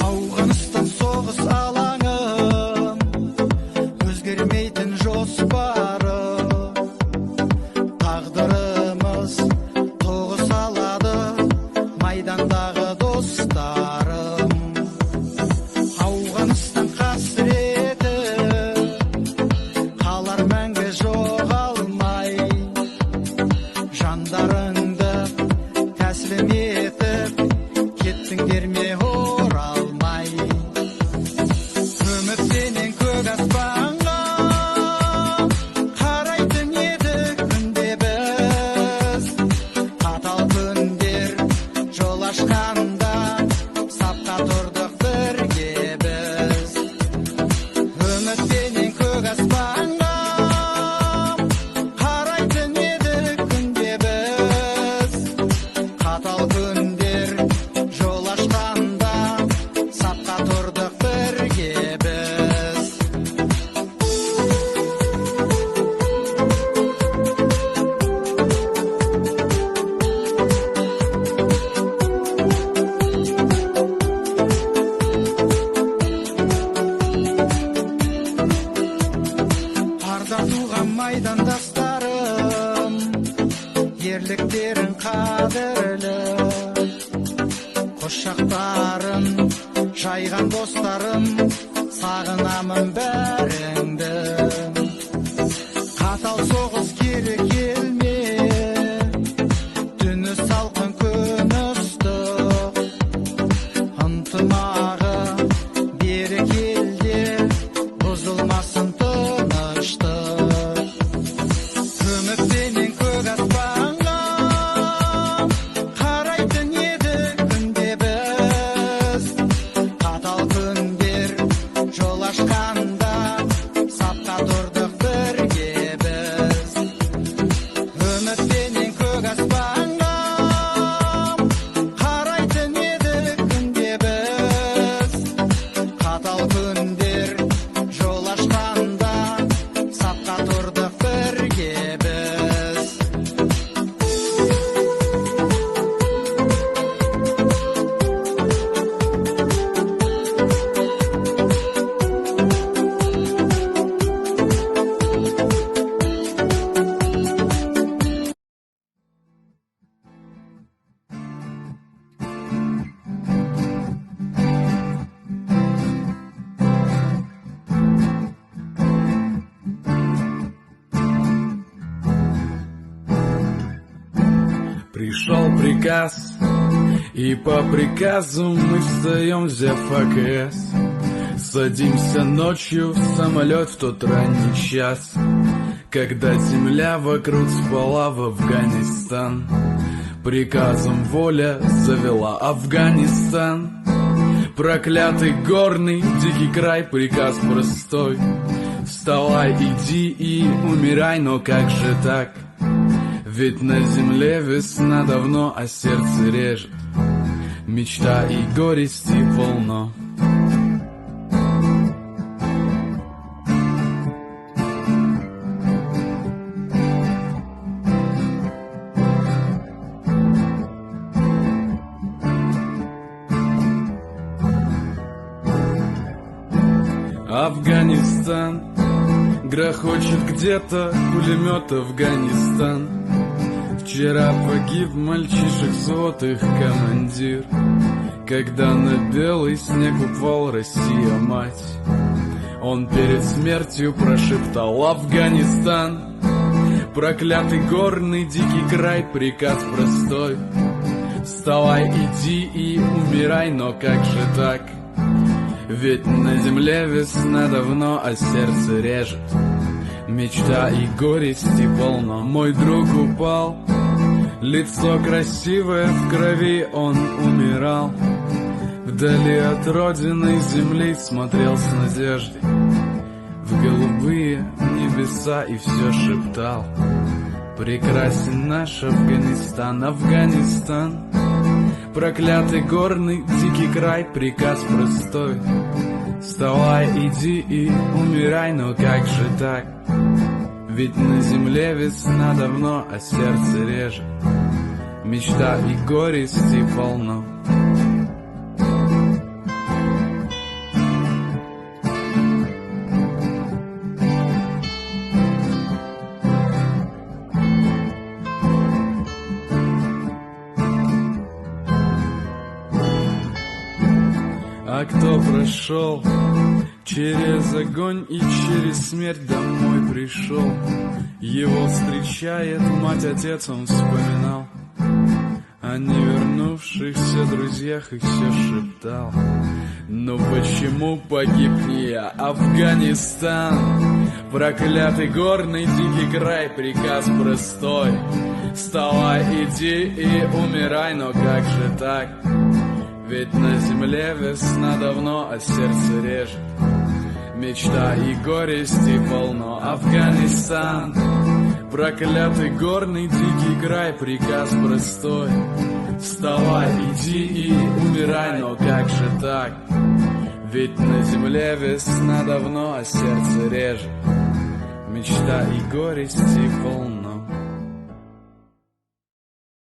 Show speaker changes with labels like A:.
A: Ауғанстан соғыс алаңы, өзгермейтін жоспары, тағдырымыз тоғыс алады майдандағы достарым. Ауғанстан қасіреті қалар мәңгі жоғалмай, жандарыңды тәсілім етіп кеттіңдер ме оралмай. Үмітпенен көк аспанға қарайтын едік күнде біз, қатал күндер жол ашқанда сапқа тұрдық бірге біз. Үмітпенен көк аспанға қарайтын едік күнде біз, қатал күндер жол ашқанда сапқа тұрдық бірге біз. Арда туған майдандастарым, ерліктерің қадірлі, құшақтарын жайған достарым, сағынамын бәріңді. Қатал соғыс кері келме, түні салқын күн ыстық, ынтымағы берекелде бұзылмасын тыныштық. Үмітпенен көк аспанға қарайтын едік күнде біз, қатал күндер жол ашқанда сапқа тұрдық бірге біз. Үмітпенен көк аспанға қарайтын едік күнде біз, қатал күндер жол ашқанда сапқа тұрдық бірге біз.
B: Пришел приказ, и по приказу мы встаем, взяв АКС. Садимся ночью в самолет в тот ранний час, когда земля вокруг спала в Афганистан. Приказом воля завела Афганистан. Проклятый горный дикий край, приказ простой: вставай, иди и умирай, но как же так? Ведь на земле весна давно, а сердце режет, мечта и горести полно. Афганистан, грохочет где-то пулемет Афганистан. Вчера погиб мальчишек сотых командир, когда на белый снег упал Россия мать. Он перед смертью прошептал: Афганистан, проклятый горный дикий край, приказ простой: вставай, иди и умирай, но как же так? Ведь на земле весна давно, а сердце режет, мечта и горести полно. Мой друг упал, лицо красивое в крови, он умирал. Вдали от родины земли смотрел с надеждой в голубые небеса и все шептал: прекрасен наш Афганистан, Афганистан, проклятый горный дикий край, приказ простой: вставай, иди и умирай, но как же так? Ведь на земле весна давно, а сердце режет, мечта и горести полно. А кто прошел через огонь и через смерть домой пришел, его встречает мать, отец, он вспоминал о невернувшихся друзьях и все шептал. Но почему погиб не я, Афганистан? Проклятый горный дикий край, приказ простой: вставай, иди и умирай. Но как же так? Ведь на земле весна давно, а сердце режет. Мечта и горести полно. Афганистан, проклятый горный дикий край, приказ простой: вставай, иди и умирай. Но как же так? Ведь на земле весна давно, а сердце режет. Мечта и горести полно.